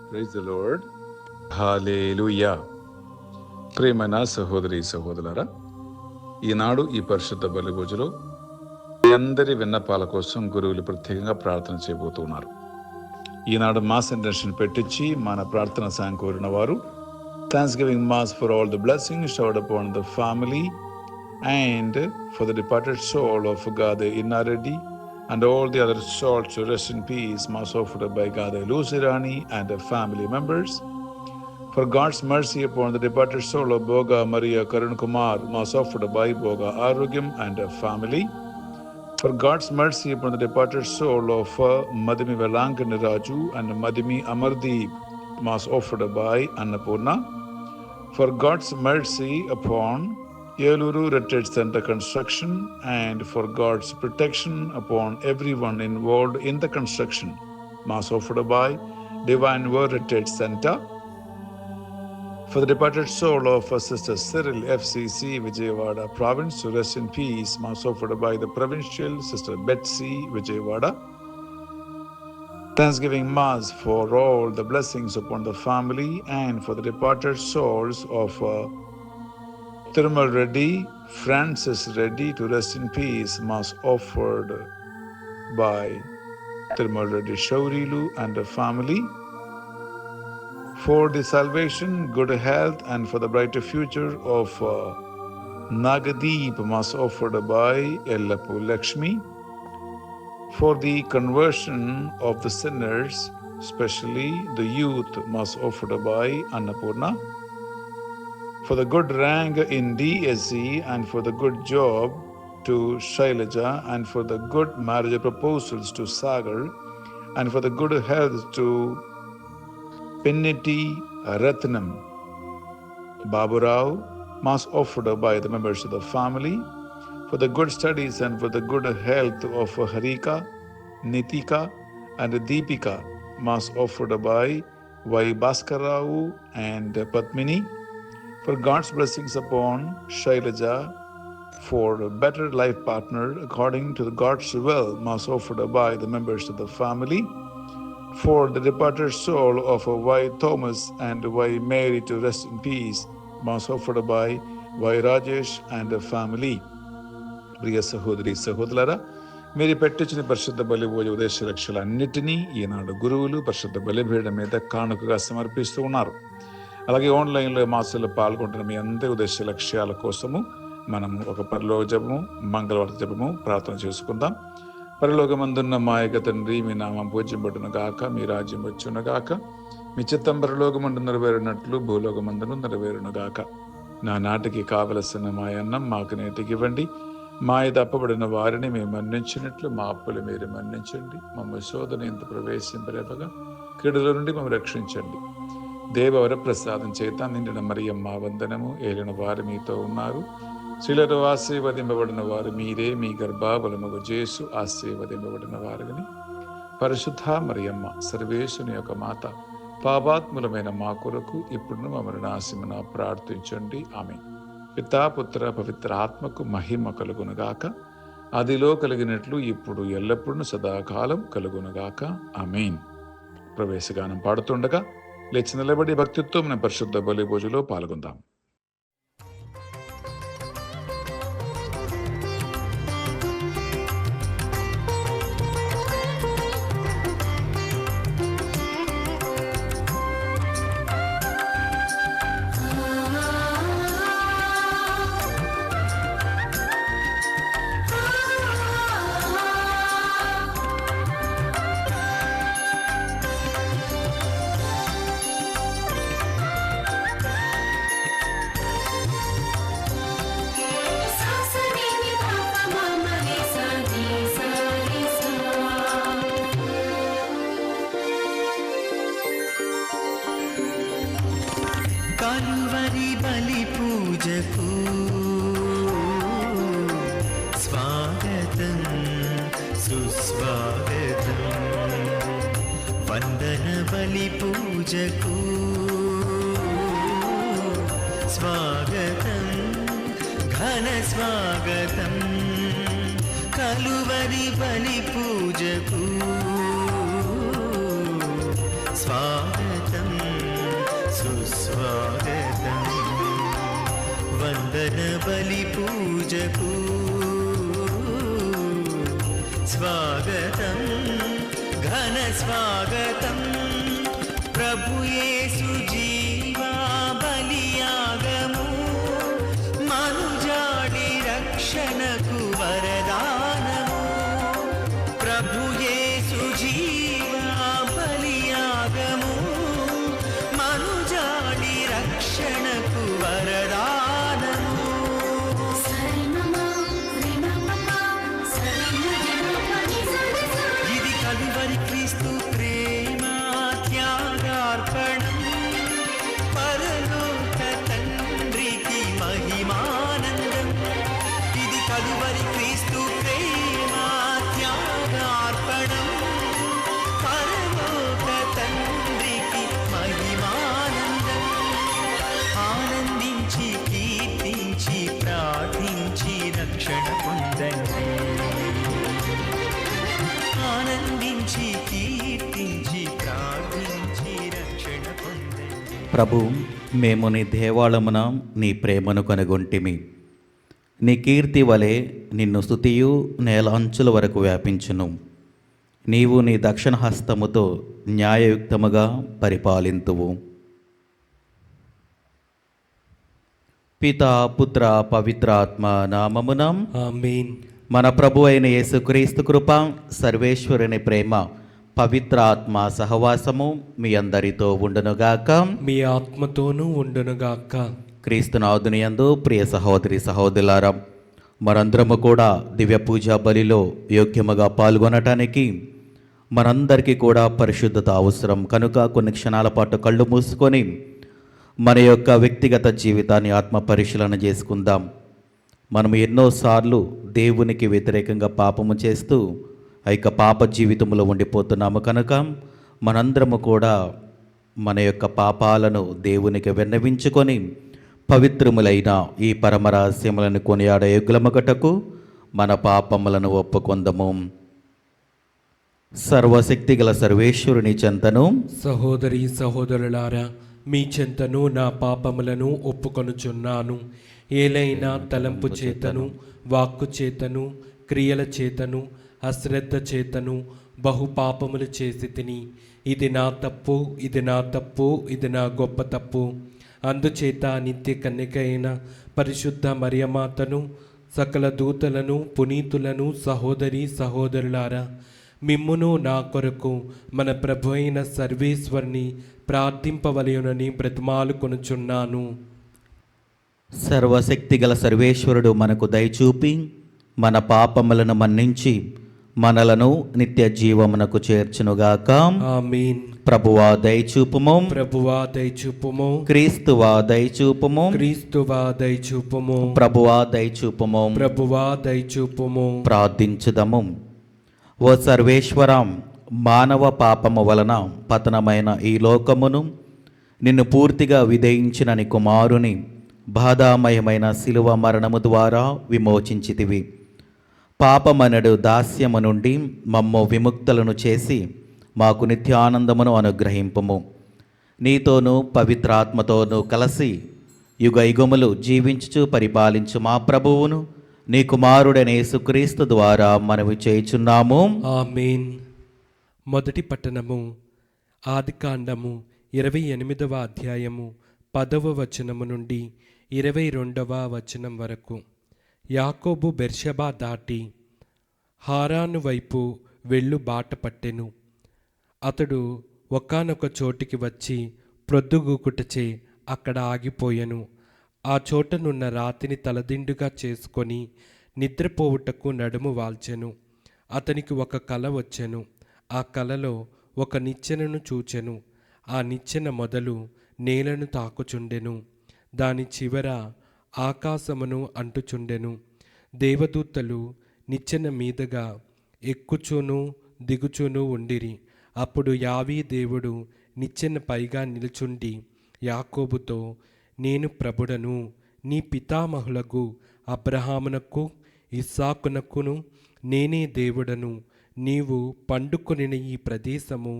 Praise the lord. హల్లెలూయా. ప్రియమైన సహోదరి సహోదరులారా, ఈనాడు ఈ పరిశుద్ధ బలి పూజలో మీ అందరి విన్నపాల కోసం గురువులు ప్రత్యేకంగా ప్రార్థన చేయబోతున్నారు. ఈనాడు మాస్ ఇంటెన్షన్ పెట్టించి మన ప్రార్థన సాయం కోరిన వారు thanksgiving mass for all the blessings showered upon the family and for the departed soul of Gade Innareddy and all the other souls to rest in peace, mass offered by Gade Lusirani and her family members. For God's mercy upon the departed soul of Boga Maria Karun Kumar, mass offered by Boga Arogyam and her family. For God's mercy upon the departed soul of Madhimi Velankan Raju and Madhimi Amardeep, mass offered by Annapurna. For God's mercy upon Yeluru Retreat Center construction and for God's protection upon everyone involved in the construction, mass offered by Divine Word Retreat Center. For the departed soul of Sister Cyril FCC Vijayawada Province to rest in peace, mass offered by the Provincial Sister Betsy Vijayawada. Thanksgiving Mass for all the blessings upon the family and for the departed souls of Thirumal Reddy, Francis Reddy to rest in peace, mass offered by Thirumal Reddy Shaurilu and the family. For the salvation, good health and for the brighter future of Nagadeep, mass offered by Yellapu Lakshmi. For the conversion of the sinners, especially the youth, mass offered by Annapurna. For the good rank in DSC and for the good job to Shailaja and for the good marriage proposals to Sagar and for the good health to Pinniti Ratnam Baburao, mass offered by the members of the family. For the good studies and for the good health of Harika, Nitika and Deepika, mass offered by Y. Bhaskarrao and Padmini. For God's blessings upon Shailaja, for a better life partner according to God's will, mass offered by the members of the family. For the departed soul of Y. Thomas and Y. Mary to rest in peace, mass offered by Y. Rajesh and the family. ప్రియ సహోదరి సహోదరులారా, మీరు పెట్టించిన పరిశుద్ధ బలి పూజ ఉద్దేశ లక్ష్యాలన్నిటినీ ఈనాడు గురువులు పరిశుద్ధ బలిపీఠం మీద కానుకగా సమర్పిస్తూ ఉన్నారు. అలాగే ఆన్లైన్లో మాసాల్లో పాల్గొంటున్న మీ అందరి ఉద్దేశ లక్ష్యాల కోసము మనము ఒక పరలోక జపము, మంగళవార జపము ప్రార్థన చేసుకుందాం. పరలోకమందున్న మా యొక్క తండ్రి, మీ నామం పూజింపబడును గాక, మీ రాజ్యం వచ్చును గాక, మీ చిత్తం పరలోకమందు నెరవేరినట్లు భూలోకమందును నెరవేరును గాక. నా నాటికి కావలసిన మా అన్నం మాకు నేటికి ఇవ్వండి, మా ఇది అప్పబడిన వారిని మేము మన్నించినట్లు మా అప్పులు మీరు మన్నించండి, మమ్మల్ని శోధన ఎంత ప్రవేశింపరేపగా కీడుల నుండి మమ్మల్ని రక్షించండి. దేవవర ప్రసాదం చేత నిండిన మరియమ్మ వందనము, ఏలిన వారు మీతో ఉన్నారు, స్త్రీలలో ఆశీర్వదింపబడిన వారు మీరే, మీ గర్భఫలముగు యేసు ఆశీర్వదింపబడిన వారిని. పరిశుద్ధ మరియమ్మ సర్వేశుని యొక్క మాత, పాపాత్ములమైన మా కొరకు ఇప్పుడు మమ్మల్ని నాశనమున ప్రార్థించండి. ఆమేన్. పితా పుత్ర పవిత్ర ఆత్మకు మహిమ కలుగునుగాక, ఆదిలో కలిగినట్లు ఇప్పుడు ఎల్లప్పుడూ సదాకాలం కలుగునుగాక. ఆమేన్. ప్రవేశగానం పాడుతుండగా లేచి నిలబడి భక్తితో మన పరిశుద్ధ బలి పూజలో పాల్గొందాం. స్వాగతం సుస్వాగతం వందన బలి పూజకు స్వాగతం ఘన స్వాగతం కలువరి బలి పూజకు స్వాగతం సుస్వాగతం వందన బలి పూజకు స్వాగతం ఘన స్వాగతం ప్రభు యేసు జీవా బలియాగము మనుజాడి రక్షణకు వరదానము ప్రభు యేసు జీవా బలియాగము మనుజాడి రక్షణకు వరదానము ఇది కలువరి క్రీస్తు ప్రేమ త్యాగార్పణం పరలోక తండ్రికి మహిమానందం ఇది కలువరి క్రీస్తు ప్రేమ త్యాగార్పణం పరలోక తండ్రికి మహిమానందం ఆనందించి కీర్తించి ప్రార్థించి రక్షణ పొందండి ఆనందించి కీర్తించి ప్రార్థించి రక్షణ పొందండి. ప్రభు, మేము నీ దేవాలమున నీ ప్రేమను కనుగొంటిమి. నీ కీర్తి వలె నిన్ను స్తుతియు నేల అంచుల వరకు వ్యాపించును. నీవు నీ దక్షిణ హస్తముతో న్యాయయుక్తముగా పరిపాలింతువు. పితా పుత్ర పవిత్రాత్మ నామమున ఆమేన్. మన ప్రభు అయిన యేసుక్రీస్తు కృప, సర్వేశ్వరుని ప్రేమ, పవిత్ర ఆత్మ సహవాసము మీ అందరితో ఉండునుగాక. మీ ఆత్మతోనూ ఉండునుగాక. క్రీస్తునాథుని యందు ప్రియ సహోదరి సహోదరులారా, మనందరము కూడా దివ్య పూజా బలిలో యోగ్యముగా పాల్గొనటానికి మనందరికీ కూడా పరిశుద్ధత అవసరం కనుక కొన్ని క్షణాల పాటు కళ్ళు మూసుకొని మన యొక్క వ్యక్తిగత జీవితాన్ని ఆత్మ పరిశీలన చేసుకుందాం. మనం ఎన్నోసార్లు దేవునికి వ్యతిరేకంగా పాపము చేస్తూ ఆ యొక్క పాప జీవితంలో ఉండిపోతున్నాము కనుక మనందరము కూడా మన యొక్క పాపాలను దేవునికి విన్నవించుకొని పవిత్రములైన ఈ పరమరహస్యములను కొనియాడే యుగ్లమగటకు మన పాపములను ఒప్పుకొందము. సర్వశక్తిగల సర్వేశ్వరుని చెంతను సహోదరి సహోదరులారా, మీ చెంతను నా పాపములను ఒప్పుకొనుచున్నాను. ఏలైనా తలంపు చేతను, వాక్కు చేతను, క్రియల చేతను, అశ్రద్ధ చేతను బహుపాపములు చేసి తిని. ఇది నా తప్పు, ఇది నా తప్పు, ఇది నా గొప్ప తప్పు. అందుచేత నిత్య కన్యక అయిన పరిశుద్ధ మరియమాతను, సకల దూతలను, పునీతులను, సహోదరి సహోదరులారా, మిమ్మును నా కొరకు మన ప్రభు అయిన సర్వేశ్వరుని ప్రార్థింపవలయునని బ్రతిమాలుకొనుచున్నాను. సర్వశక్తిగల సర్వేశ్వరుడు మనకు దయచూపి మన పాపములను మన్నించి మనలను నిత్య జీవమునకు చేర్చునుగాక. ఆమేన్. ప్రభువా దయచూపుము, ప్రభువా దయచూపుము, క్రీస్తువా దయచూపుము, క్రీస్తువా దయచూపుము, ప్రభువా దయచూపుము. ప్రభువా దయచూపుము. ప్రార్థించుదము. ఓ సర్వేశ్వరం, మానవ పాపము వలన పతనమైన ఈ లోకమును నిన్ను పూర్తిగా విధేయించిన నీ కుమారుని బాధామయమైన శిలువ మరణము ద్వారా విమోచించితివి. పాపమనడు దాస్యము నుండి మమ్ము విముక్తులను చేసి మాకు నిత్యానందమును అనుగ్రహింపుము. నీతోనూ పవిత్రాత్మతోనూ కలిసి యుగ యుగములు జీవించుచు పరిపాలించు మా ప్రభువును నీ కుమారుడైన యేసుక్రీస్తు ద్వారా మనవి చేయుచున్నాము. ఆమేన్. మొదటి పట్టణము. ఆదికాండము 28వ అధ్యాయము 10వ వచనము నుండి 22వ వచనం వరకు. యాకోబు బెర్షెబా దాటి హారాను వైపు వెళ్ళు బాట పట్టెను. అతడు ఒకానొక చోటికి వచ్చి ప్రొద్దుగూకుటచే అక్కడ ఆగిపోయెను. ఆ చోటనున్న రాతిని తలదిండుగా చేసుకొని నిద్రపోవుటకు నడుము వాల్చెను. అతనికి ఒక కల వచ్చెను. ఆ కలలో ఒక నిచ్చెనను చూచెను. ఆ నిచ్చెన మొదలు నేలను తాకుచుండెను. దాని చివర ఆకాశమును అంటుచుండెను. దేవదూతలు నిచ్చెన మీదుగా ఎక్కుచూను దిగుచూను ఉండిరి. అప్పుడు యావీ దేవుడు నిచ్చెన పైగా నిలుచుండి యాకోబుతో, నేను ప్రభుడను, నీ పితామహులకు అబ్రహామునకు ఇస్సాకునకును నేనే దేవుడను. నీవు పండుకొనిన ఈ ప్రదేశము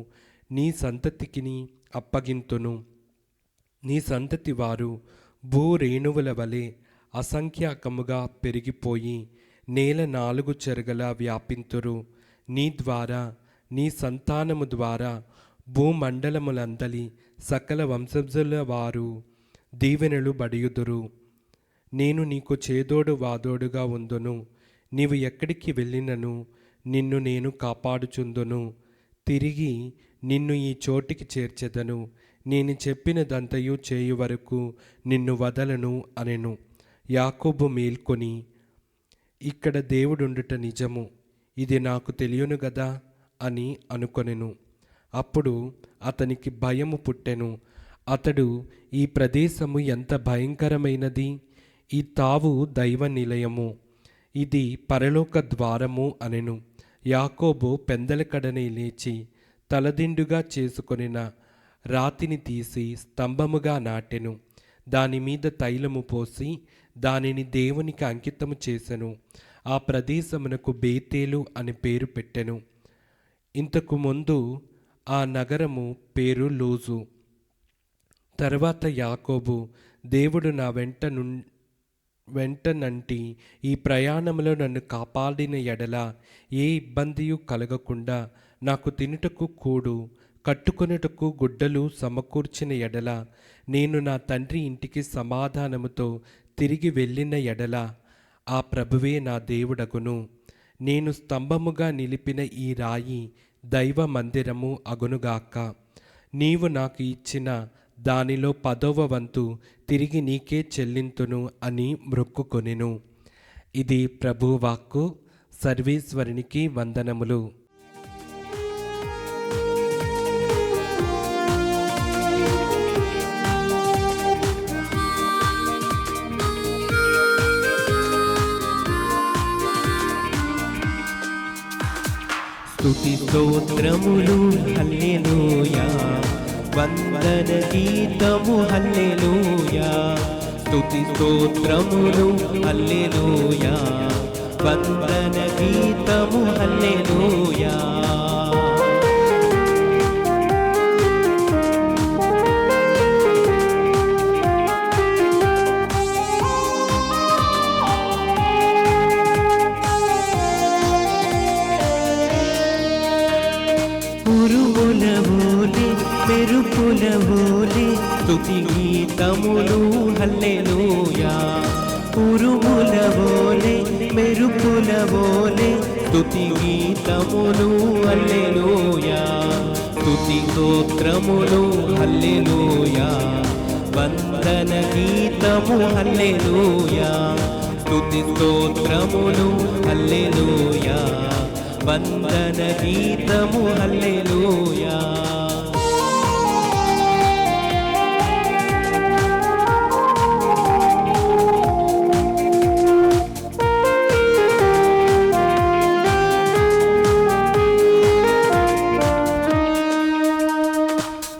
నీ సంతతికిని అప్పగింతును. నీ సంతతి వారు భూరేణువుల వలె అసంఖ్యాకముగా పెరిగిపోయి నేల 4 చెరగలా వ్యాపింతురు. నీ ద్వారా, నీ సంతానము ద్వారా భూమండలములందలి సకల వంశజుల వారు దీవెనలు బడియుదురు. నేను నీకు చేదోడు వాదోడుగా ఉందును. నీవు ఎక్కడికి వెళ్ళినను నిన్ను నేను కాపాడుచుందును. తిరిగి నిన్ను ఈ చోటికి చేర్చెదను. నేను చెప్పినదంతయు చేయు వరకు నిన్ను వదలను అనెను. యాకోబు మేల్కొని, ఇక్కడ దేవుడుండుట నిజము, ఇది నాకు తెలియను గదా అని అనుకొనెను. అప్పుడు అతనికి భయము పుట్టెను. అతడు, ఈ ప్రదేశము ఎంత భయంకరమైనది! ఈ తావు దైవ నిలయము, ఇది పరలోక ద్వారము అనెను. యాకోబు పెందలకడనే లేచి తలదిండుగా చేసుకొనిన రాతిని తీసి స్తంభముగా నాటెను. దానిమీద తైలము పోసి దానిని దేవునికి అంకితము చేసెను. ఆ ప్రదేశమునకు బేతేలు అని పేరు పెట్టెను. ఇంతకు ముందు ఆ నగరము పేరు లూజు. తర్వాత యాకోబు, దేవుడు నా వెంటనంటి ఈ ప్రయాణంలో నన్ను కాపాడిన ఎడల ఏ ఇబ్బందియు కలగకుండా నాకు తినుటకు కూడు, కట్టుకొనుటకు గుడ్డలు సమకూర్చిన ఎడల, నేను నా తండ్రి ఇంటికి సమాధానముతో తిరిగి వెళ్ళిన ఎడల ఆ ప్రభువే నా దేవుడగును. నేను స్తంభముగా నిలిపిన ఈ రాయి దైవ మందిరము అగునుగాక. నీవు నాకు ఇచ్చిన దానిలో 10వ వంతు తిరిగి నీకే చెల్లింతును అని మ్రొక్కుకొనెను. ఇది ప్రభువాక్కు. సర్వేశ్వరునికి వందనములు. స్తుతి స్తోత్రములు హల్లెలూయా, వందన గీతము హల్లెలూయా. స్తుతి స్తోత్రములు హల్లెలూయా, వందన గీతము హల్లెలూయా. మెరుపుల వోలే స్తుతి గీతములు హల్లెలూయా. ఉరుముల వోలే మెరుపుల వోలే స్తుతి గీతములు హల్లెలూయా. స్తుతి స్తోత్రములు హల్లెలూయా, వందన గీతము హల్లెలూయా. స్తుతి స్తోత్రములు హల్లెలూయా, వందన గీతము హల్లెలూయా.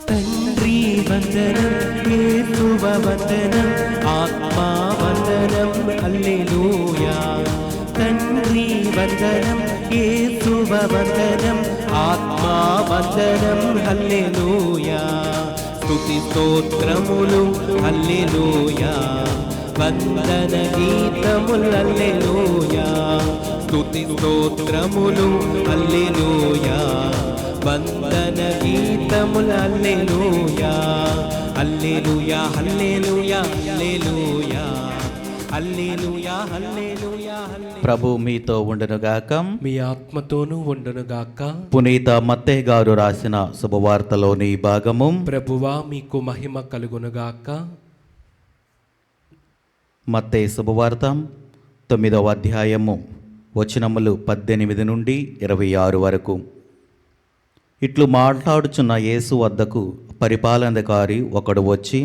తండ్రి వందనం, యేసువ వందనం, ఆత్మా వందనం హల్లెలూయా. తండ్రి వందనం, యేసువ వందనం, ఆత్మా వందనం హల్లెలూయా. స్తుతి స్తోత్రములు హల్లెలూయా, వందన గీతములు హల్లెలూయా. స్తుతి స్తోత్రములు హల్లెలూయా, వందన గీతములు హల్లెలూయా. హల్లెలూయా హల్లెలూయా హల్లెలూయా, హల్లెలూయా హల్లెలూయా హల్లెలూయా. ప్రభు మీతో ఉండునుగాక. మీ ఆత్మతోనూ ఉండునుగాక. పునీత మత్తయి గారు రాసిన శుభవార్తలోని భాగము. ప్రభువా మీకు మహిమ కలుగునుగాక. మత్తయి శుభవార్త 9వ అధ్యాయము వచనములు 18 నుండి 26 వరకు. ఇట్లు మాట్లాడుచున్న యేసు వద్దకు పరిపాలనాధికారి ఒకడు వచ్చి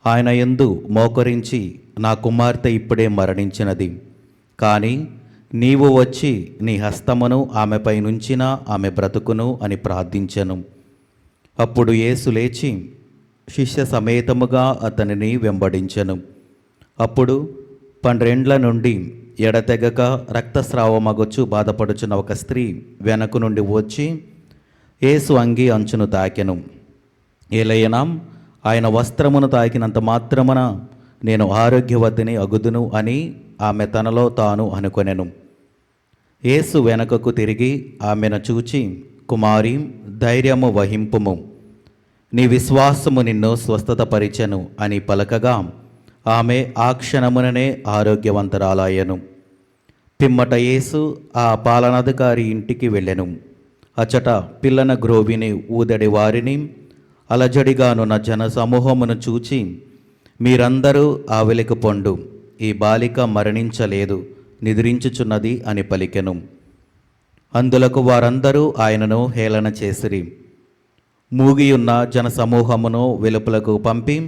ఆయన యందు మోకరించి, నా కుమార్తె ఇప్పుడే మరణించినది, కానీ నీవు వచ్చి నీ హస్తమును ఆమెపై నుంచిన ఆమె బ్రతుకును అని ప్రార్థించెను. అప్పుడు యేసు లేచి శిష్య సమేతముగా అతనిని వెంబడించెను. అప్పుడు 12 నుండి ఎడతెగక రక్తస్రావమగుచు బాధపడుచున్న ఒక స్త్రీ వెనక నుండి వచ్చి యేసు అంగి అంచును తాకెను. ఏలయనా ఆయన వస్త్రమును తాకినంత మాత్రమున నేను ఆరోగ్యవతిని అగుదును అని ఆమె తనలో తాను అనుకొనెను. యేసు వెనకకు తిరిగి ఆమెను చూచి, కుమారి, ధైర్యము వహింపుము, నీ విశ్వాసము నిన్ను స్వస్థతపరిచెను అని పలకగా ఆమె ఆ క్షణముననే ఆరోగ్యవంతరాలాయెను. పిమ్మట యేసు ఆ పాలనాధికారి ఇంటికి వెళ్ళెను. అచట పిల్లన గ్రోవిని ఊదడి వారిని అలజడిగానున్న జన సమూహమును చూచి, మీరందరూ ఆవెలికి పొండు, ఈ బాలిక మరణించలేదు, నిద్రించుచున్నది అని పలికెను. అందులకు వారందరూ ఆయనను హేళన చేసిరి. మూగియున్న జనసమూహమును వెలుపలకు పంపి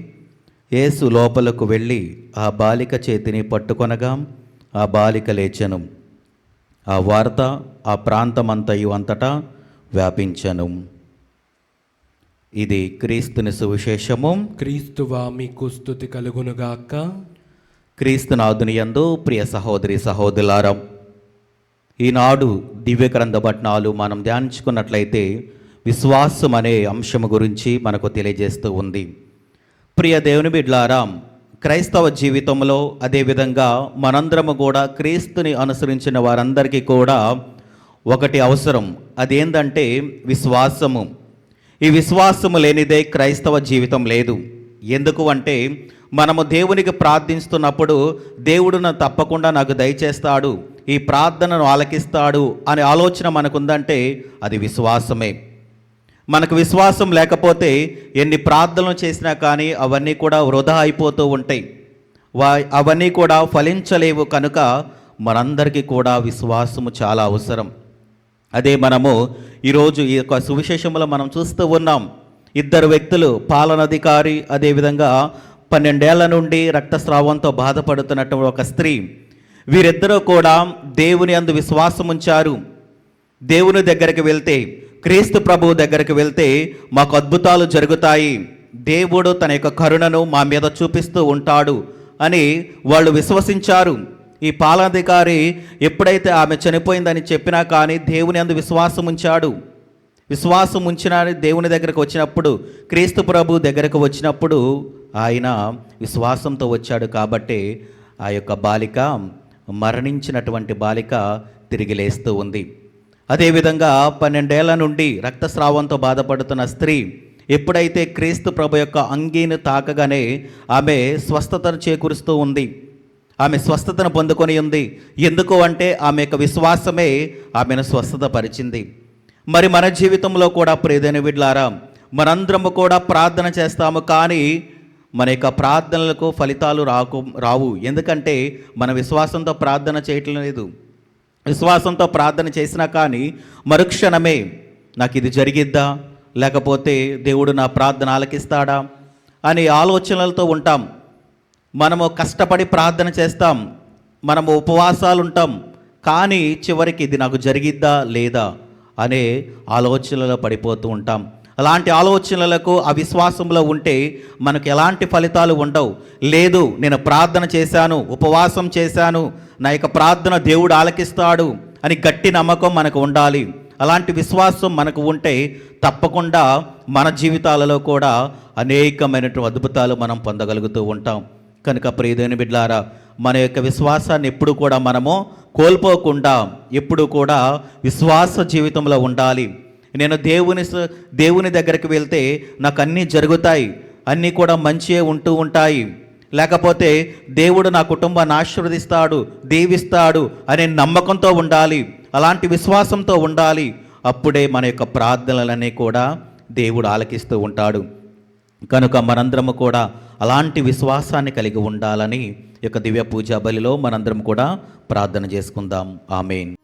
యేసు లోపలకు వెళ్ళి ఆ బాలిక చేతిని పట్టుకొనగా ఆ బాలిక లేచెను. ఆ వార్త ఆ ప్రాంతమంతయు అంతటా వ్యాపించెను. ఇది క్రీస్తుని సువిశేషము. క్రీస్తువా మీకు స్తుతి కలుగునుగాక. క్రీస్తునాథుని యందు ప్రియ సహోదరి సహోదరులారా, ఈనాడు దివ్య గ్రంథ పఠనాలు మనం ధ్యానించుకున్నట్లయితే విశ్వాసం అనే అంశము గురించి మనకు తెలియజేస్తూ ఉంది. ప్రియ దేవుని బిడ్డలారా, క్రైస్తవ జీవితంలో అదేవిధంగా మనందరము కూడా క్రీస్తుని అనుసరించిన వారందరికీ కూడా ఒకటి అవసరం. అదేంటంటే విశ్వాసము. ఈ విశ్వాసము లేనిదే క్రైస్తవ జీవితం లేదు. ఎందుకు అంటే మనము దేవునికి ప్రార్థిస్తున్నప్పుడు దేవుడు తప్పకుండా నాకు దయచేస్తాడు, ఈ ప్రార్థనను ఆలకిస్తాడు అనే ఆలోచన మనకుందంటే అది విశ్వాసమే. మనకు విశ్వాసం లేకపోతే ఎన్ని ప్రార్థనలు చేసినా కానీ అవన్నీ కూడా వృధా అయిపోతూ ఉంటాయి, అవన్నీ కూడా ఫలించలేవు. కనుక మనందరికీ కూడా విశ్వాసము చాలా అవసరం. అదే మనము ఈరోజు ఈ యొక్క సువిశేషంలో మనం చూస్తూ ఉన్నాం. 2 వ్యక్తులు, పాలనాధికారి, అదేవిధంగా 12 ఏళ్ల నుండి రక్తస్రావంతో బాధపడుతున్నటువంటి ఒక స్త్రీ, వీరిద్దరూ కూడా దేవుని యందు విశ్వాసం ఉంచారు. దేవుని దగ్గరికి వెళ్తే, క్రీస్తు ప్రభువు దగ్గరికి వెళ్తే మాకు అద్భుతాలు జరుగుతాయి, దేవుడు తన యొక్క కరుణను మా మీద చూపిస్తూ ఉంటాడు అని వాళ్ళు విశ్వసించారు. ఈ పాలనాధికారి ఎప్పుడైతే ఆమె చనిపోయిందని చెప్పినా కానీ దేవుని యందు విశ్వాసం ఉంచాడు. విశ్వాసం ఉంచిన దేవుని దగ్గరకు వచ్చినప్పుడు, క్రీస్తు ప్రభు దగ్గరకు వచ్చినప్పుడు ఆయన విశ్వాసంతో వచ్చాడు. కాబట్టి ఆ యొక్క బాలిక, మరణించినటువంటి బాలిక తిరిగి లేస్తూ ఉంది. అదేవిధంగా 12 ఏళ్ల నుండి రక్తస్రావంతో బాధపడుతున్న స్త్రీ ఎప్పుడైతే క్రీస్తు ప్రభు యొక్క అంగీని తాకగానే ఆమె స్వస్థతను చేకూరుస్తూ ఉంది, ఆమె స్వస్థతను పొందుకొని ఉంది. ఎందుకు అంటే ఆమె యొక్క విశ్వాసమే ఆమెను స్వస్థత పరిచింది. మరి మన జీవితంలో కూడా ప్రియమైన బిడ్డలారా, మనందరము కూడా ప్రార్థన చేస్తాము, కానీ మన యొక్క ప్రార్థనలకు ఫలితాలు రావు. ఎందుకంటే మన విశ్వాసంతో ప్రార్థన చేయటం లేదు. విశ్వాసంతో ప్రార్థన చేసినా కానీ మరుక్షణమే నాకు ఇది జరిగిద్దా, లేకపోతే దేవుడు నా ప్రార్థన ఆలకిస్తాడా అని ఆలోచనలతో ఉంటాం. మనము కష్టపడి ప్రార్థన చేస్తాం, మనము ఉపవాసాలు ఉంటాం, కానీ చివరికి ఇది నాకు జరిగిద్దా లేదా అనే ఆలోచనలో పడిపోతూ ఉంటాం. అలాంటి ఆలోచనలకు, అవిశ్వాసంలో ఉంటే మనకు ఎలాంటి ఫలితాలు ఉండవు. లేదు, నేను ప్రార్థన చేశాను, ఉపవాసం చేశాను, నా యొక్క ప్రార్థన దేవుడు ఆలకిస్తాడు అని గట్టి నమ్మకం మనకు ఉండాలి. అలాంటి విశ్వాసం మనకు ఉంటే తప్పకుండా మన జీవితాలలో కూడా అనేకమైనటువంటి అద్భుతాలు మనం పొందగలుగుతూ ఉంటాం. కనుక ప్రియమైన బిడ్డలారా, మన యొక్క విశ్వాసాన్ని ఎప్పుడు కూడా మనము కోల్పోకుండా ఎప్పుడు కూడా విశ్వాస జీవితంలో ఉండాలి. నేను దేవుని దగ్గరికి వెళ్తే నాకు అన్నీ జరుగుతాయి, అన్నీ కూడా మంచిగా ఉంటూ ఉంటాయి, లేకపోతే దేవుడు నా కుటుంబాన్ని ఆశీర్వదిస్తాడు, దీవిస్తాడు అనే నమ్మకంతో ఉండాలి. అలాంటి విశ్వాసంతో ఉండాలి. అప్పుడే మన యొక్క ప్రార్థనలన్నీ కూడా దేవుడు ఆలకిస్తూ ఉంటాడు. కనుక మనందరము కూడా అలాంటి విశ్వాసాన్ని కలిగి ఉండాలని ఈ యొక్క దివ్య పూజా బలిలో మనందరం కూడా ప్రార్థన చేసుకుందాం. ఆమేన్.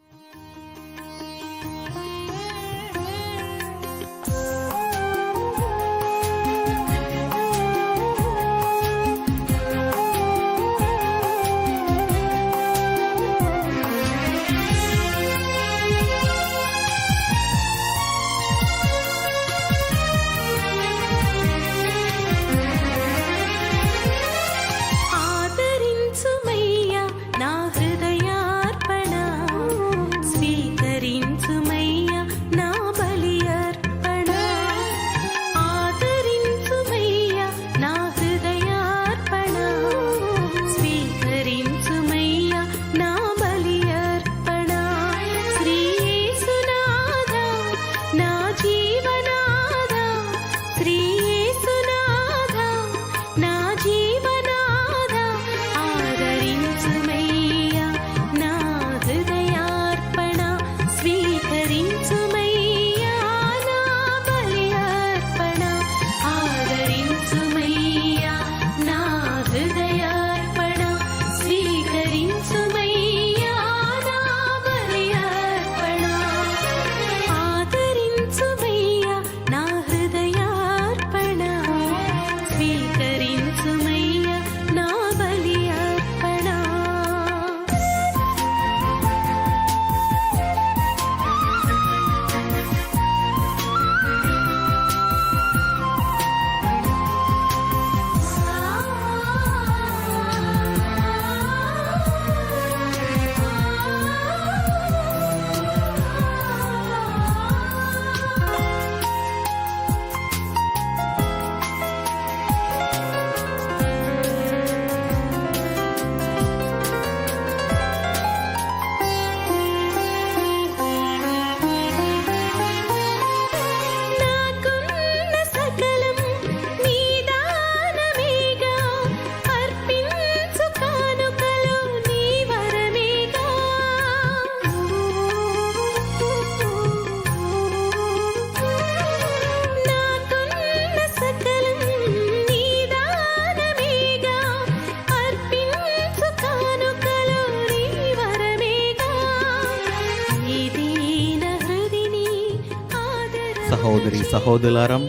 సహోదరి సహోదరులారం,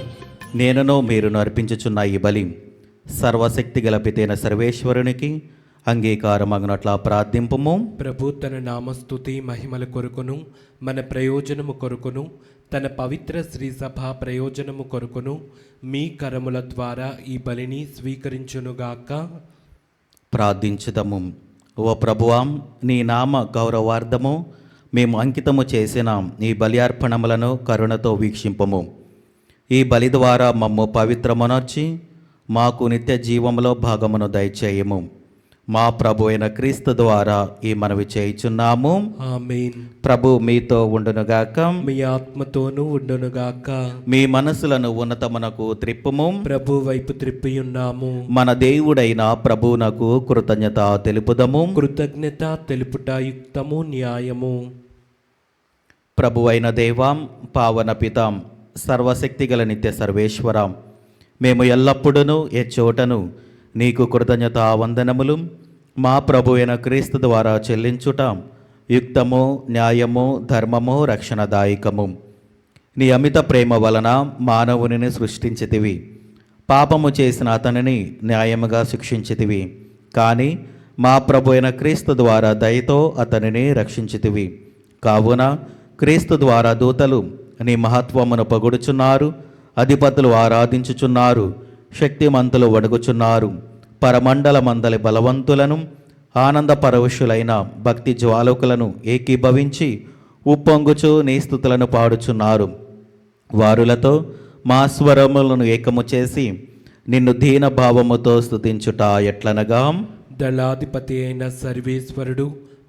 నేనును మీరును అర్పించుచున్న ఈ బలి సర్వశక్తి గల పితైన సర్వేశ్వరునికి అంగీకారమగునట్లా ప్రార్థింపుము. ప్రభు తన నామస్తుతి మహిమల కొరకును మన ప్రయోజనము కొరకును తన పవిత్ర శ్రీ సభ ప్రయోజనము కొరకును మీ కరముల ద్వారా ఈ బలిని స్వీకరించునుగాక. ప్రార్థించుదము. ఓ ప్రభువాం, నీ నామ గౌరవార్థము మేము అంకితము చేసిన ఈ బలి అర్పణములను కరుణతో వీక్షింపము. ఈ బలి ద్వారా మమ్ము పవిత్రమునర్చి మాకు నిత్య జీవములో భాగమును దయచేయము. మా ప్రభు అయిన క్రీస్తు ద్వారా ఈ మనవి చేయుచున్నాము. ఆమేన్. ప్రభు మీతో ఉండునుగాక. మీ ఆత్మతోనూ ఉండునుగాక. మీ మనసులను ఉన్నతమునకు త్రిప్పుము. ప్రభు వైపు త్రిప్పియున్నాము. మన దేవుడైన ప్రభువునకు కృతజ్ఞత తెలుపుదము. కృతజ్ఞత తెలుపుట యుక్తము, న్యాయము. ప్రభువైన దేవాం, పావన పితాం, సర్వశక్తిగల నిత్య సర్వేశ్వరాం, మేము ఎల్లప్పుడూ ఏ చోటను నీకు కృతజ్ఞత వందనములు మా ప్రభు అయిన క్రీస్తు ద్వారా చెల్లించుట యుక్తము, న్యాయము, ధర్మము, రక్షణదాయకము. నీ అమిత ప్రేమ వలన మానవునిని సృష్టించితివి. పాపము చేసిన అతనిని న్యాయముగా శిక్షించితివి. కానీ మా ప్రభు అయిన క్రీస్తు ద్వారా దయతో అతనిని రక్షించితివి. కావున క్రీస్తు ద్వారా దూతలు నీ మహత్వమును పొగుడుచున్నారు, అధిపతులు ఆరాధించుచున్నారు, శక్తిమంతులు వడుగుచున్నారు. పరమండల మందలి బలవంతులను ఆనంద పరవశులైన భక్తి జ్వాలకులను ఏకీభవించి ఉప్పొంగుచు నీ స్తుతులను పాడుచున్నారు. వారులతో మా స్వరములను ఏకము చేసి నిన్ను దీనభావముతో స్తుతించుట ఎట్లనగా, దళాధిపతి అయిన సర్వేశ్వరుడు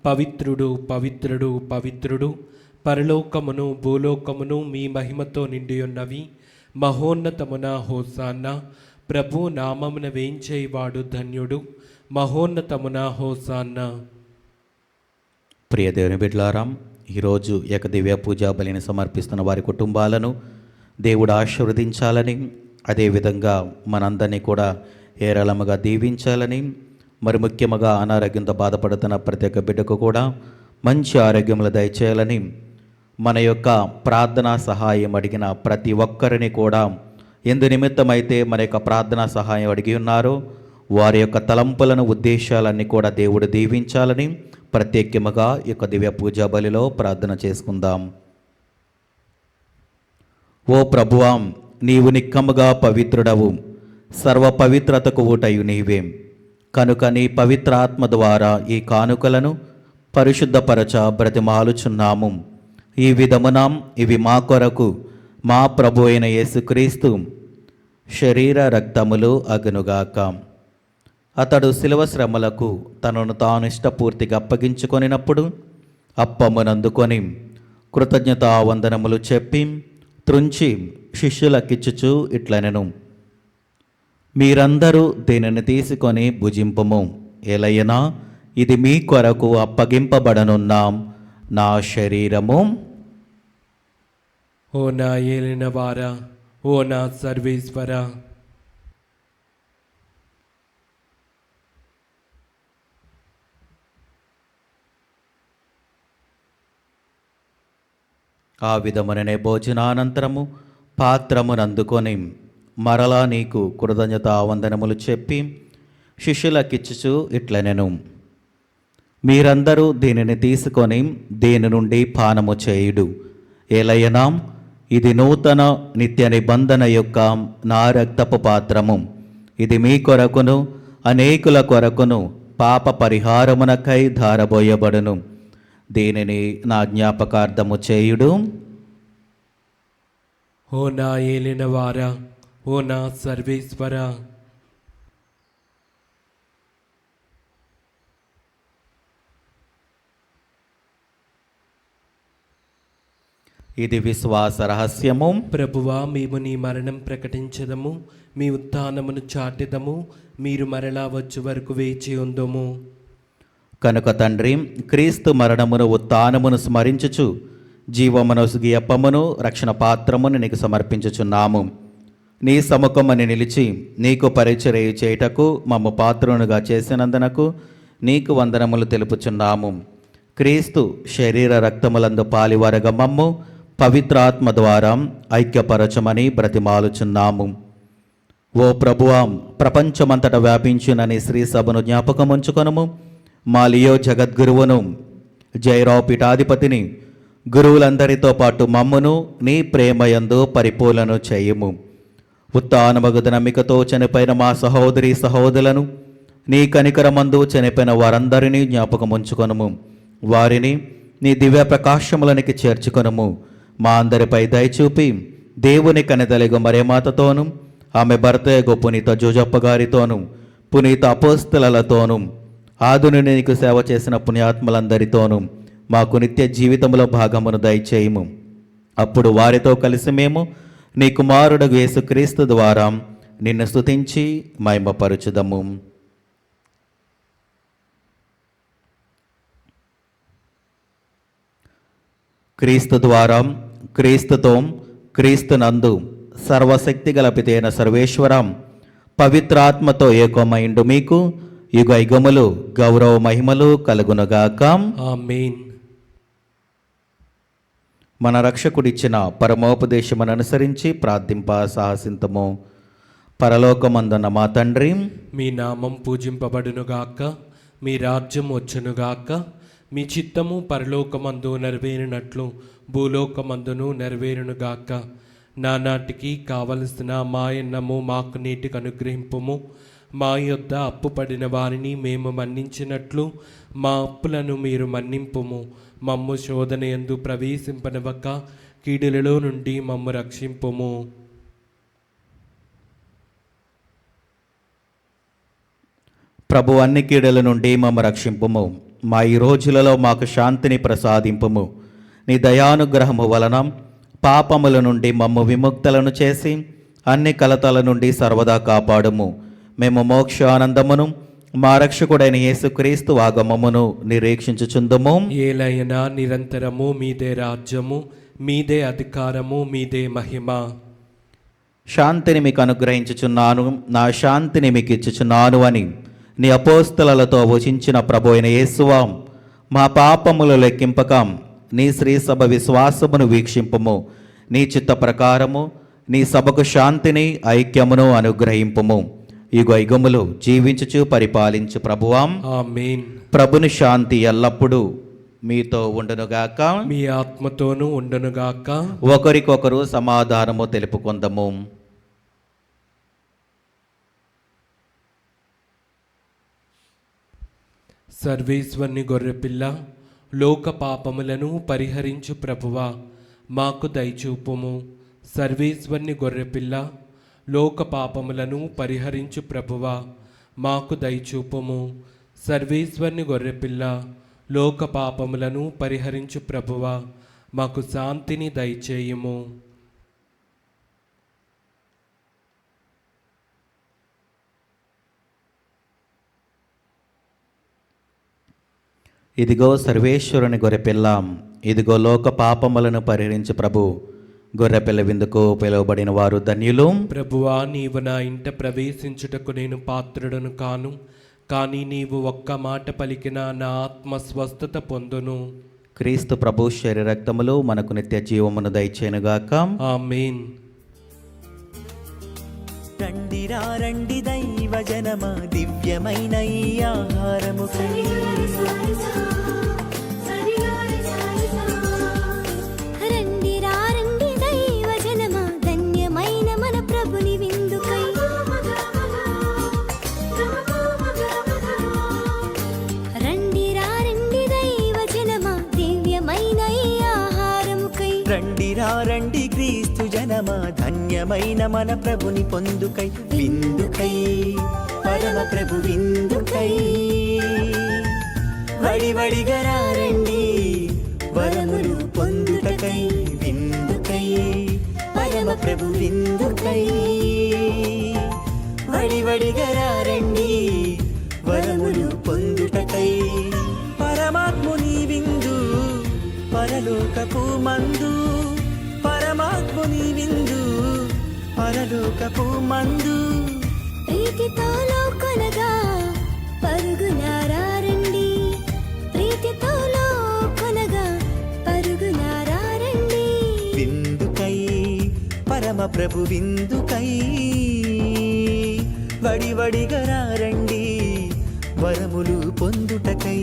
పవిత్రుడు, పవిత్రుడు, పవిత్రుడు, పరలోకమును భూలోకమును మీ మహిమతో నిండియున్నవి. మహోన్నతమున హోసాన్నా. ప్రభు నామమున వేంచేవాడు ధన్యుడు. మహోన్నతమున హోసాన్నా. ప్రియ దేవుని బిడ్డలారాం, ఈరోజు ఏకదివ్య పూజా బలిని సమర్పిస్తున్న వారి కుటుంబాలను దేవుడు ఆశీర్వదించాలని, అదేవిధంగా మనందరినీ కూడా ఏరాళముగా దీవించాలని, మరి ముఖ్యముగా అనారోగ్యంతో బాధపడుతున్న ప్రతి ఒక్క బిడ్డకు కూడా మంచి ఆరోగ్యములు దయచేయాలని, మన యొక్క ప్రార్థనా సహాయం అడిగిన ప్రతి ఒక్కరిని కూడా ఎందు నిమిత్తమైతే మన యొక్క ప్రార్థనా సహాయం అడిగి ఉన్నారో వారి యొక్క తలంపులను, ఉద్దేశాలన్నీ కూడా దేవుడు దీవించాలని ప్రత్యేకముగా ఈ యొక్క దివ్య పూజా బలిలో ప్రార్థన చేసుకుందాం. ఓ ప్రభువాం, నీవు నిక్కముగా పవిత్రుడవు, సర్వ పవిత్రతకు ఊటయు నీవే. కనుక నీ పవిత్ర ఆత్మ ద్వారా ఈ కానుకలను పరిశుద్ధపరచ బ్రతిమాలుచున్నాము. ఈ విధమున ఇవి మా కొరకు మా ప్రభు అయిన యేసుక్రీస్తు శరీర రక్తములు అగునుగాక. అతడు శిలువ శ్రమలకు తనను తాను ఇష్టపూర్తిగా అప్పగించుకొనినప్పుడు అప్పమునందుకొని కృతజ్ఞతా వందనములు చెప్పి త్రుంచి శిష్యులకిచ్చుచు ఇట్లనెను, మీరందరూ దీనిని తీసుకొని భుజింపుము. ఎలయనా ఇది మీ కొరకు అప్పగింపబడనున్న నా శరీరము. ఓ నా ఏలిన వారా, ఓ నా సర్వేశ్వరా, ఆ విధముననే భోజనానంతరము పాత్రమునందుకొని మరలా నీకు కృతజ్ఞతా వందనములు చెప్పి శిష్యులకిచ్చుచు ఇట్లనెను, మీరందరూ దీనిని తీసుకొని దీని నుండి పానము చేయుడు. ఏలయనా ఇది నూతన నిత్య నిబంధన యొక్క నా రక్తపు పాత్రము. ఇది మీ కొరకును అనేకుల కొరకును పాప పరిహారమునకై ధారబోయబడును. దీనిని నా జ్ఞాపకార్థము చేయుడు. ఓ నా ఏలిన వారా, ఓ నా సర్వేశ్వరా, ఇది విశ్వాస రహస్యము. ప్రభువా, మేము నీ మరణం ప్రకటించదము, మీ ఉత్థానమును చాటెదము, మీరు మరలా వచ్చు వరకు వేచి ఉందము. కనుక తండ్రి, క్రీస్తు మరణమును ఉత్థానమును స్మరించుచు జీవమునొసగి అప్పమును రక్షణ పాత్రమును నీకు సమర్పించుచున్నాము. నీ సముఖమని నిలిచి నీకు పరిచర్య చేయుటకు మమ్ము పాత్రునుగా చేసినందునకు నీకు వందనములు తెలుపుచున్నాము. క్రీస్తు శరీర రక్తములందు పాలివరగ మమ్ము పవిత్రాత్మ ద్వారా ఐక్యపరచమని బ్రతిమాలుచున్నాము. ఓ ప్రభువా, ప్రపంచమంతట వ్యాపించునని శ్రీ సభను జ్ఞాపకముంచుకొనుము. మా లియో జగద్గురువును, జైరావు పీఠాధిపతిని, గురువులందరితో పాటు మమ్మును నీ ప్రేమయందు పరిపూర్ణను చేయుము. ఉత్తానమగు నమ్మికతో చనిపోయిన మా సహోదరి సహోదరులను, నీ కనికరమందు చనిపోయిన వారందరినీ జ్ఞాపకముంచుకొనుము. వారిని నీ దివ్య ప్రకాశములనికి చేర్చుకొనుము. మా అందరిపై దయచూపి దేవుని కనెదలిగు మరియమాతతోనూ, ఆమె భర్త పునీత జోజప్ప గారితోనూ, పునీత అపోస్తలతోనూ, ఆదుని నీకు సేవ చేసిన పుణ్యాత్మలందరితోనూ మాకు నిత్య జీవితంలో భాగమును దయచేయము. అప్పుడు వారితో కలిసి మేము నీ కుమారుడు యేసుక్రీస్తు ద్వారా నిన్ను స్తుతించి మహిమపరచుదము. క్రీస్తు ద్వారా, క్రీస్తుతో, క్రీస్తునందు సర్వశక్తి గల పితైన సర్వేశ్వరం పవిత్రాత్మతో ఏకమైండు మీకు యుగ యుగములు గౌరవ మహిమలు కలుగునుగాక. ఆమేన్. మన రక్షకుడిచ్చిన పరమోపదేశమును అనుసరించి ప్రార్థింప సాహసింతము. పరలోకమందున్న మా తండ్రి, మీ నామం పూజింపబడునుగాక, మీ రాజ్యం వచ్చునుగాక, మీ చిత్తము పరలోకమందు నెరవేరినట్లు భూలోకమందును నెరవేరునుగాక. నానాటికి కావలసిన మాయన్నము మాకు నీటికి అనుగ్రహింపుము. మా యొద్ద అప్పుపడిన వారిని మేము మన్నించినట్లు మా అప్పులను మీరు మన్నింపుము. మమ్ము శోధన యందు ప్రవేశింపనివ్వక కీడులలో నుండి మమ్ము రక్షింపుము. ప్రభు అన్ని కీడుల నుండి మమ్మ రక్షింపుము. మా ఈ రోజులలో మాకు శాంతిని ప్రసాదింపుము. నీ దయానుగ్రహము వలన పాపముల నుండి మమ్ము విముక్తులను చేసి అన్ని కలతల నుండి సర్వదా కాపాడుము. మేము మోక్షానందమును మా రక్షకుడైన యేసుక్రీస్తు ఆగమమును నిరీక్షించుచుందుము. ఏలైనా నిరంతరము మీదే రాజ్యము, మీదే అధికారము, మీదే మహిమ. శాంతిని మీకు అనుగ్రహించుచున్నాను, నా శాంతిని మీకు ఇచ్చుచున్నాను అని నీ అపోస్తలతో వచించిన ప్రభు అయిన యేసువా, మా పాపములు లెక్కింపక నీ శ్రీ సభ విశ్వాసమును వీక్షింపుము. నీ చిత్త ప్రకారము నీ సభకు శాంతిని ఐక్యమును అనుగ్రహింపుము. యుగ యుగములు జీవించుచు పరిపాలించు ప్రభువాం. ఆమేన్. ప్రభుని శాంతి ఎల్లప్పుడూ మీతో ఉండునుగాక, మీ ఆత్మతోనూ ఉండునుగాక. ఒకరికొకరు సమాధానము తెలుపుకుందము. సర్వేశ్వరుని గొర్రెపిల్ల, లోక పాపములను పరిహరించు ప్రభువా, మాకు దయచూపుము. సర్వేశ్వరుని గొర్రెపిల్ల, లోక పాపములను పరిహరించు ప్రభువా, మాకు దయచూపుము. సర్వేశ్వరుని గొర్రెపిల్ల, లోక పాపములను పరిహరించు ప్రభువా, మాకు శాంతిని దయచేయుము. ఇదిగో సర్వేశ్వరుని గొర్రెపిల్ల, ఇదిగో లోక పాపములను పరిహరించు ప్రభు. గొర్రెపిల్ల విందుకు పిలువబడిన వారు ధన్యులు. ప్రభువా, నీవు నా ఇంట ప్రవేశించుటకు నేను పాత్రుడను కాను, కానీ నీవు ఒక్క మాట పలికిన నా ఆత్మ స్వస్థత పొందును. క్రీస్తు ప్రభు శరీర రక్తములు మనకు నిత్య జీవమును దయచేయునుగాక. ఆమేన్. రండిరా రండి దైవ జనమా, దివ్యమైన ఈ ఆహారము రండిరా రండి దైవ జనమా, ధన్యమైన మన ప్రభుని విందుకై. రండిరా రండి దైవ జనమా, దివ్యమైన ఈ ఆహారముకై. రండిరా రండి క్రీస్తు జనమా, ధన్యమైన మన ప్రభుని పొందుకై. విందుకై పరమ ప్రభు విందుకై, వడివడిగా రండి వరములు పొందుటకై. విందుకై పరమ ప్రభు విందుకై, వడివడిగా రండి వరములు పొందుటకై. పరమాత్ముని విందు పరలోకపు మందు, పరమాత్ముని విందు పరలోకపు మందు. ప్రీతితో లోకొనగా పరుగునారా రండి, ప్రీతితో లోకొనగా పరుగునారా రండి. పరమ ప్రభు విందుకై వడివడిగా రండి వరములు పొందుటకై.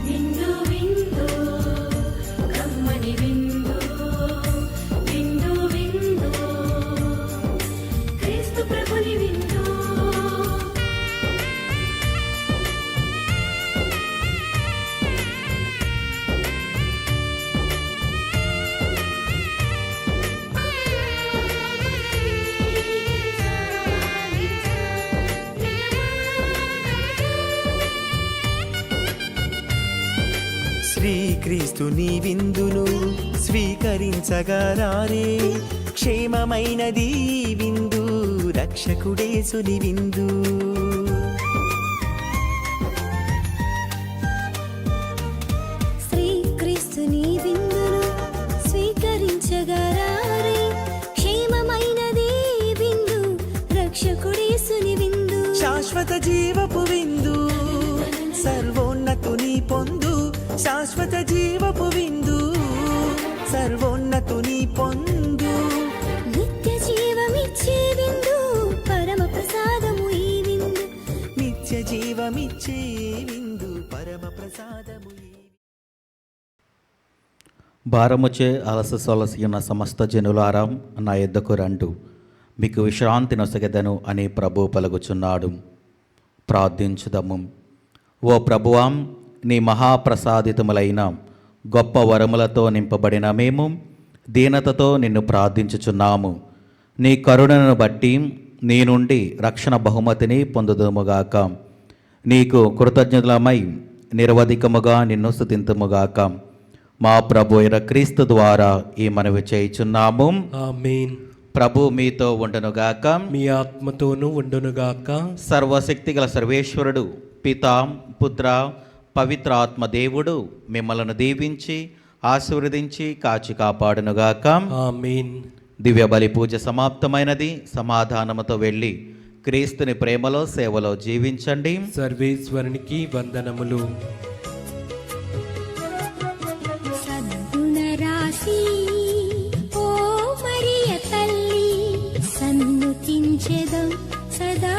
విందు విందు కమ్మని విందు విందు విందు క్రీస్తు ప్రభుని విందు. శ్రీక్రీస్తుని విందును స్వీకరించగరారే, క్షేమమైనది ఈ విందు రక్షకుడేసుని విందు. శ్రీక్రీస్తుని విందును స్వీకరించగరారే, క్షేమమైనది ఈ విందు రక్షకుడేసుని విందు. శాశ్వత జీవపు విందు సర్వోన్నతుని పొందు, శాశ్వత జీవపు విందు సర్వోన్నతుని పొందు. నిత్య జీవమిచ్చే విందు పరమ ప్రసాదము ఈ విందు. నిత్య జీవమిచ్చే విందు పరమ ప్రసాదము ఈ. భారముచే అలస సొలసి ఉన్న సమస్త జనులారా నా యొద్దకు రండు, మీకు విశ్రాంతి నొసగెదను అని ప్రభు పలుకుచున్నాడు. ప్రార్థించుదము. ఓ ప్రభువాం, నీ మహాప్రసాదితములైన గొప్ప వరములతో నింపబడిన మేము దీనతతో నిన్ను ప్రార్థించుచున్నాము. నీ కరుణను బట్టి నీ నుండి రక్షణ బహుమతిని పొందుదుముగాక. నీకు కృతజ్ఞతలమై నిరవధికముగా నిన్ను స్తుతింతుముగాక. మా ప్రభు అయిన క్రీస్తు ద్వారా ఈ మనవి చేయుచున్నాము. ఆమేన్. ప్రభు మీతో ఉండునుగాక. మీ ఆత్మతోనూ ఉండునుగాక. సర్వశక్తిగల సర్వేశ్వరుడు పితా పుత్ర పవిత్ర ఆత్మ దేవుడు మిమ్మలను దీవించి ఆశీర్వదించి కాచి కాపాడునుగాక. ఆమేన్. దివ్య బలి పూజ సమాప్తమైనది. సమాధానముతో వెళ్ళి క్రీస్తుని ప్రేమలో సేవలో జీవించండి. సర్వేశ్వరునికి వందనములు. సద్గుణరాశి ఓ మరియ తల్లి, సన్నుతించెదం సదా